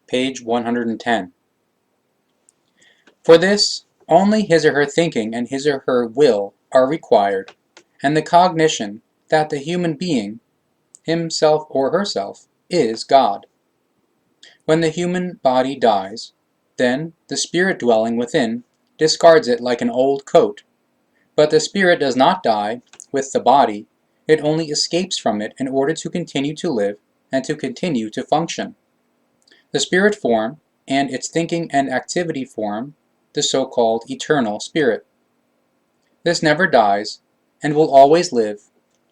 page 110. For this, only his or her thinking and his or her will are required, and the cognition that the human being, himself or herself, is God. When the human body dies, then the spirit dwelling within discards it like an old coat, but the spirit does not die with the body, it only escapes from it in order to continue to live and to continue to function. The spirit form, and its thinking and activity form, the so-called eternal spirit. This never dies, and will always live,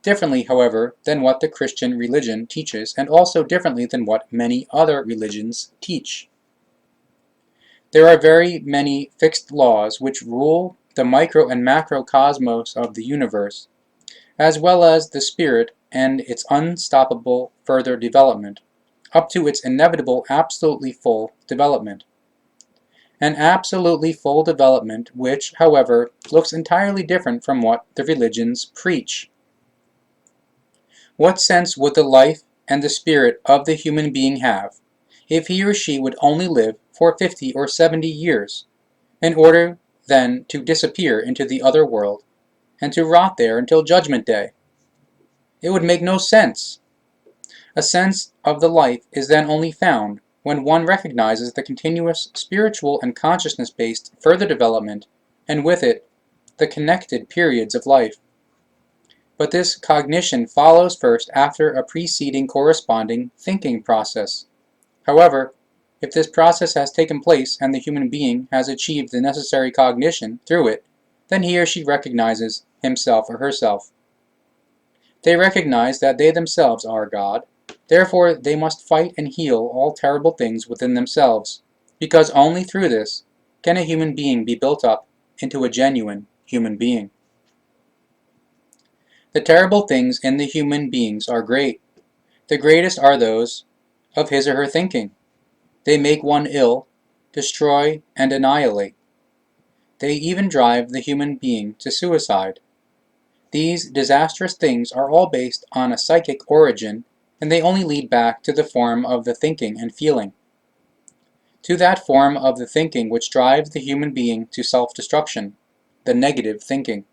differently, however, than what the Christian religion teaches, and also differently than what many other religions teach. There are very many fixed laws which rule the micro and macrocosmos of the universe, as well as the spirit and its unstoppable further development, up to its inevitable absolutely full development. An absolutely full development which, however, looks entirely different from what the religions preach. What sense would the life and the spirit of the human being have if he or she would only live for 50 or 70 years, in order then to disappear into the other world, and to rot there until Judgment Day? It would make no sense. A sense of the life is then only found when one recognizes the continuous spiritual and consciousness-based further development, and with it, the connected periods of life. But this cognition follows first after a preceding corresponding thinking process. However, if this process has taken place and the human being has achieved the necessary cognition through it, then he or she recognizes himself or herself. They recognize that they themselves are God, therefore they must fight and heal all terrible things within themselves, because only through this can a human being be built up into a genuine human being. The terrible things in the human beings are great. The greatest are those of his or her thinking. They make one ill, destroy, and annihilate. They even drive the human being to suicide. These disastrous things are all based on a psychic origin, and they only lead back to the form of the thinking and feeling. To that form of the thinking which drives the human being to self-destruction, the negative thinking.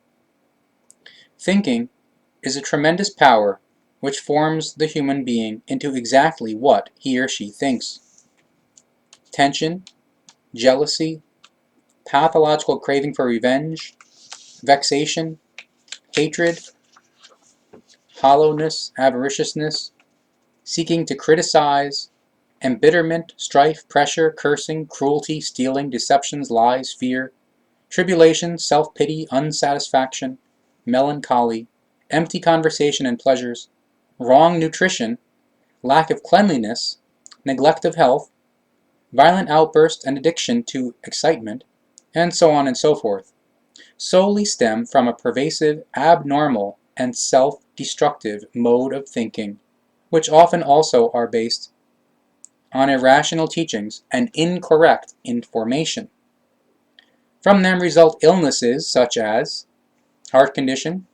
Thinking is a tremendous power which forms the human being into exactly what he or she thinks. Tension, jealousy, pathological craving for revenge, vexation, hatred, hollowness, avariciousness, seeking to criticize, embitterment, strife, pressure, cursing, cruelty, stealing, deceptions, lies, fear, tribulation, self-pity, unsatisfaction, melancholy, empty conversation and pleasures, wrong nutrition, lack of cleanliness, neglect of health, violent outburst and addiction to excitement, and so on and so forth, solely stem from a pervasive, abnormal, and self-destructive mode of thinking, which often also are based on irrational teachings and incorrect information. From them result illnesses such as heart condition,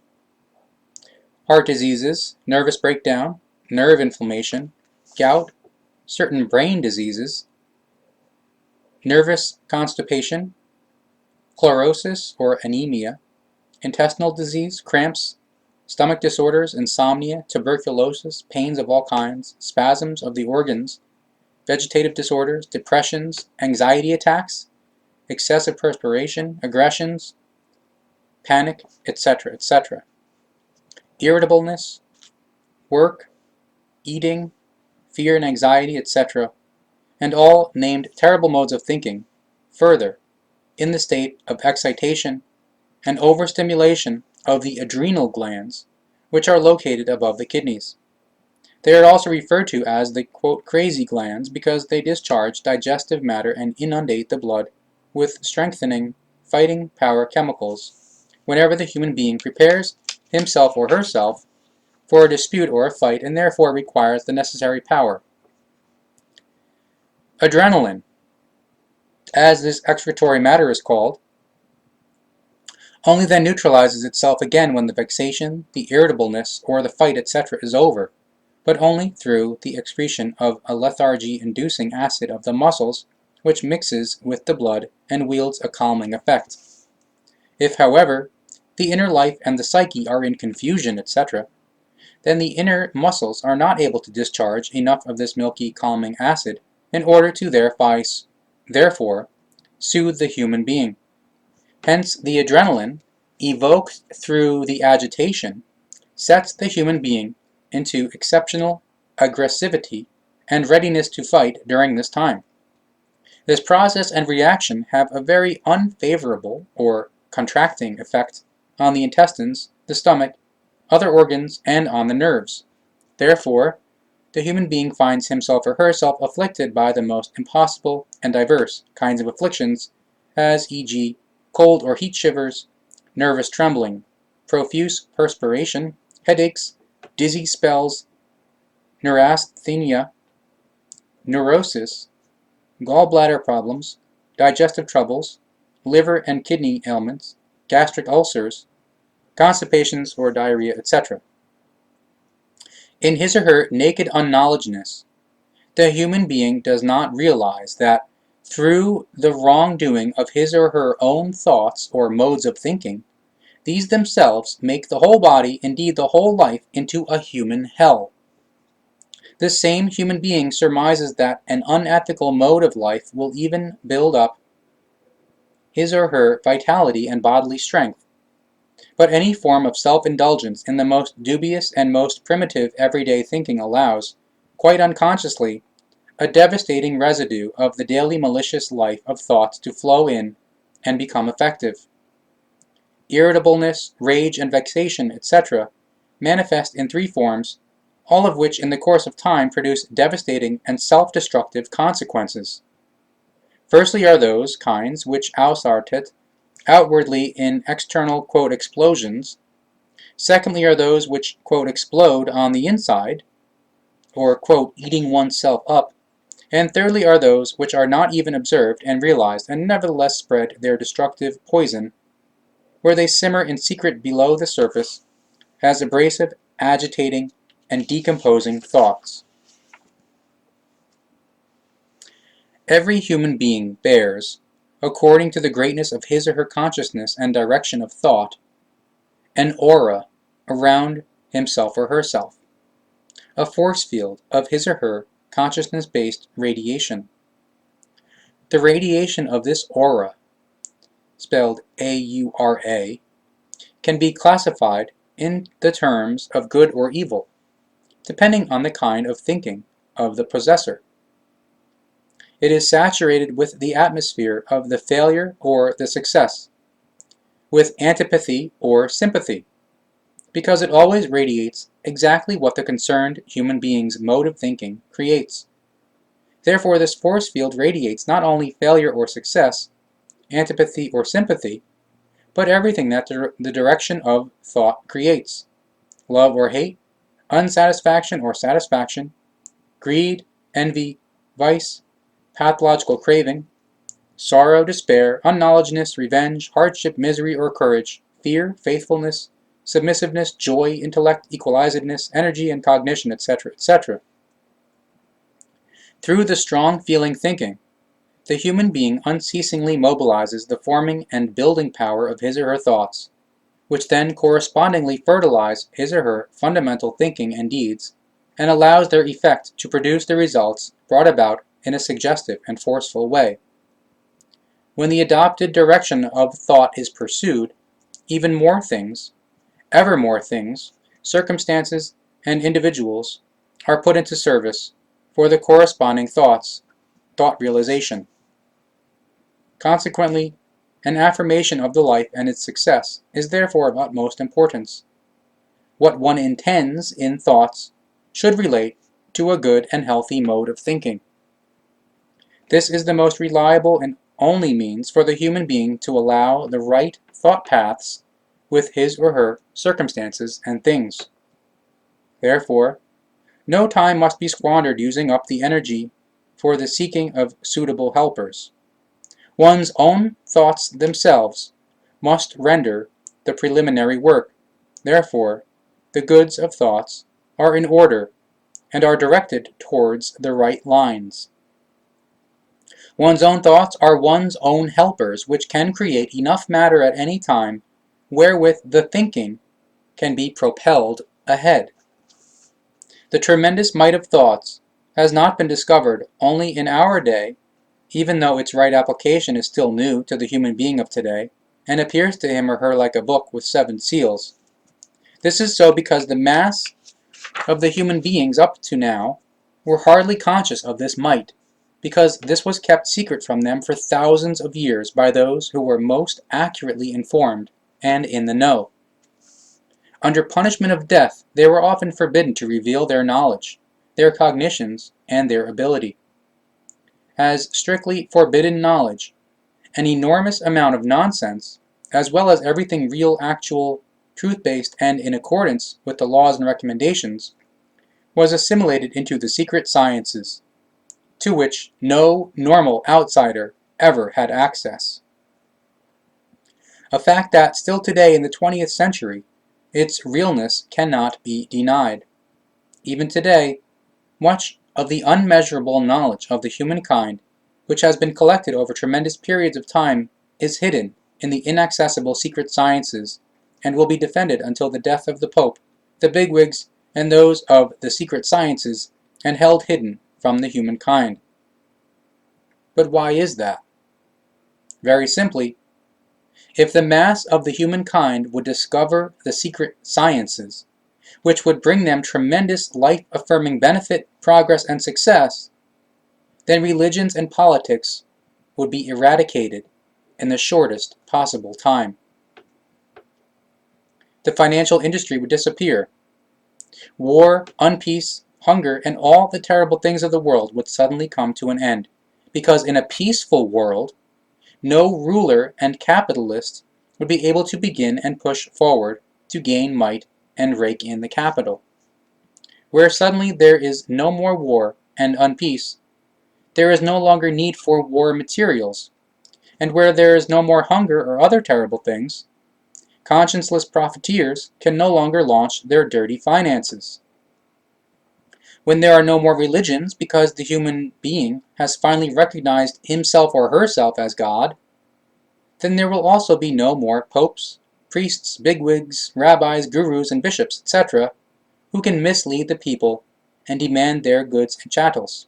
heart diseases, nervous breakdown, nerve inflammation, gout, certain brain diseases, nervous constipation, chlorosis or anemia, intestinal disease, cramps, stomach disorders, insomnia, tuberculosis, pains of all kinds, spasms of the organs, vegetative disorders, depressions, anxiety attacks, excessive perspiration, aggressions, panic, etc., etc. Irritableness, work, eating, fear and anxiety, etc., and all named terrible modes of thinking, further, in the state of excitation and overstimulation of the adrenal glands, which are located above the kidneys. They are also referred to as the, quote, crazy glands because they discharge digestive matter and inundate the blood with strengthening, fighting power chemicals whenever the human being prepares himself or herself for a dispute or a fight and therefore requires the necessary power. Adrenaline, as this excretory matter is called, only then neutralizes itself again when the vexation, the irritableness, or the fight, etc. is over, but only through the excretion of a lethargy-inducing acid of the muscles, which mixes with the blood and wields a calming effect. If, however, the inner life and the psyche are in confusion, etc., then the inner muscles are not able to discharge enough of this milky calming acid in order to therefore soothe the human being. Hence the adrenaline, evoked through the agitation, sets the human being into exceptional aggressivity and readiness to fight during this time. This process and reaction have a very unfavorable or contracting effect on the intestines, the stomach, other organs, and on the nerves. Therefore, the human being finds himself or herself afflicted by the most impossible and diverse kinds of afflictions, as e.g., cold or heat shivers, nervous trembling, profuse perspiration, headaches, dizzy spells, neurasthenia, neurosis, gallbladder problems, digestive troubles, liver and kidney ailments, gastric ulcers, constipations or diarrhea, etc. In his or her naked unknowledgeness, the human being does not realize that through the wrongdoing of his or her own thoughts or modes of thinking, these themselves make the whole body, indeed the whole life, into a human hell. This same human being surmises that an unethical mode of life will even build up his or her vitality and bodily strength. But any form of self-indulgence in the most dubious and most primitive everyday thinking allows, quite unconsciously, a devastating residue of the daily malicious life of thoughts to flow in and become effective. Irritableness, rage, and vexation, etc., manifest in three forms, all of which in the course of time produce devastating and self-destructive consequences. Firstly are those kinds which ausartet outwardly in external quote, explosions. Secondly are those which quote, explode on the inside, or quote, eating oneself up. And thirdly are those which are not even observed and realized and nevertheless spread their destructive poison, where they simmer in secret below the surface as abrasive, agitating, and decomposing thoughts. Every human being bears, according to the greatness of his or her consciousness and direction of thought, an aura around himself or herself, a force field of his or her consciousness-based radiation. The radiation of this aura, spelled A-U-R-A, can be classified in the terms of good or evil, depending on the kind of thinking of the possessor. It is saturated with the atmosphere of the failure or the success, with antipathy or sympathy, because it always radiates exactly what the concerned human being's mode of thinking creates. Therefore, this force field radiates not only failure or success, antipathy or sympathy, but everything that the direction of thought creates: love or hate, unsatisfaction or satisfaction, greed, envy, vice, pathological craving, sorrow, despair, unknowledgeness, revenge, hardship, misery or courage, fear, faithfulness, submissiveness, joy, intellect, equalizedness, energy and cognition, etc., etc. Through the strong feeling thinking, the human being unceasingly mobilizes the forming and building power of his or her thoughts, which then correspondingly fertilize his or her fundamental thinking and deeds, and allows their effect to produce the results brought about in a suggestive and forceful way. When the adopted direction of thought is pursued, even more things, ever more things, circumstances, and individuals are put into service for the corresponding thought realization. Consequently, an affirmation of the life and its success is therefore of utmost importance. What one intends in thoughts should relate to a good and healthy mode of thinking. This is the most reliable and only means for the human being to allow the right thought paths with his or her circumstances and things. Therefore, no time must be squandered using up the energy for the seeking of suitable helpers. One's own thoughts themselves must render the preliminary work. Therefore, the goods of thoughts are in order and are directed towards the right lines. One's own thoughts are one's own helpers, which can create enough matter at any time wherewith the thinking can be propelled ahead. The tremendous might of thoughts has not been discovered only in our day, even though its right application is still new to the human being of today, and appears to him or her like a book with 7 seals. This is so because the mass of the human beings up to now were hardly conscious of this might, because this was kept secret from them for thousands of years by those who were most accurately informed and in the know. Under punishment of death, they were often forbidden to reveal their knowledge, their cognitions, and their ability. As strictly forbidden knowledge, an enormous amount of nonsense, as well as everything real, actual, truth-based, and in accordance with the laws and recommendations, was assimilated into the secret sciences, to which no normal outsider ever had access. A fact that still today in the 20th century, its realness cannot be denied. Even today, much of the unmeasurable knowledge of the humankind, which has been collected over tremendous periods of time, is hidden in the inaccessible secret sciences, and will be defended until the death of the Pope, the bigwigs, and those of the secret sciences, and held hidden from the humankind. But why is that? Very simply, if the mass of the humankind would discover the secret sciences, which would bring them tremendous life-affirming benefit, progress, and success, then religions and politics would be eradicated in the shortest possible time. The financial industry would disappear. War, unpeace, hunger, and all the terrible things of the world would suddenly come to an end, because in a peaceful world, no ruler and capitalist would be able to begin and push forward to gain might and rake in the capital. Where suddenly there is no more war and unpeace, there is no longer need for war materials, and where there is no more hunger or other terrible things, conscienceless profiteers can no longer launch their dirty finances. When there are no more religions because the human being has finally recognized himself or herself as God, then there will also be no more popes, priests, bigwigs, rabbis, gurus, and bishops, etc., who can mislead the people and demand their goods and chattels.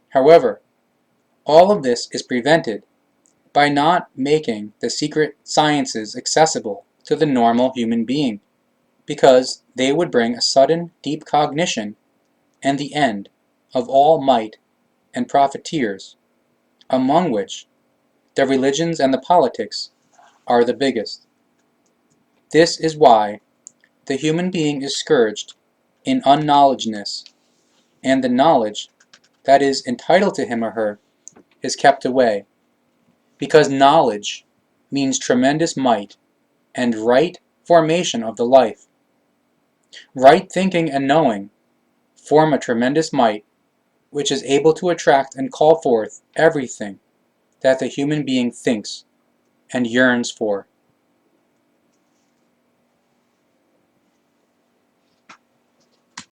However, all of this is prevented by not making the secret sciences accessible to the normal human being, because they would bring a sudden, deep cognition and the end of all might and profiteers, among which the religions and the politics are the biggest. This is why the human being is scourged in unknowledgeness, and the knowledge that is entitled to him or her is kept away, because knowledge means tremendous might and right formation of the life. Right thinking and knowing form a tremendous might which is able to attract and call forth everything that the human being thinks and yearns for.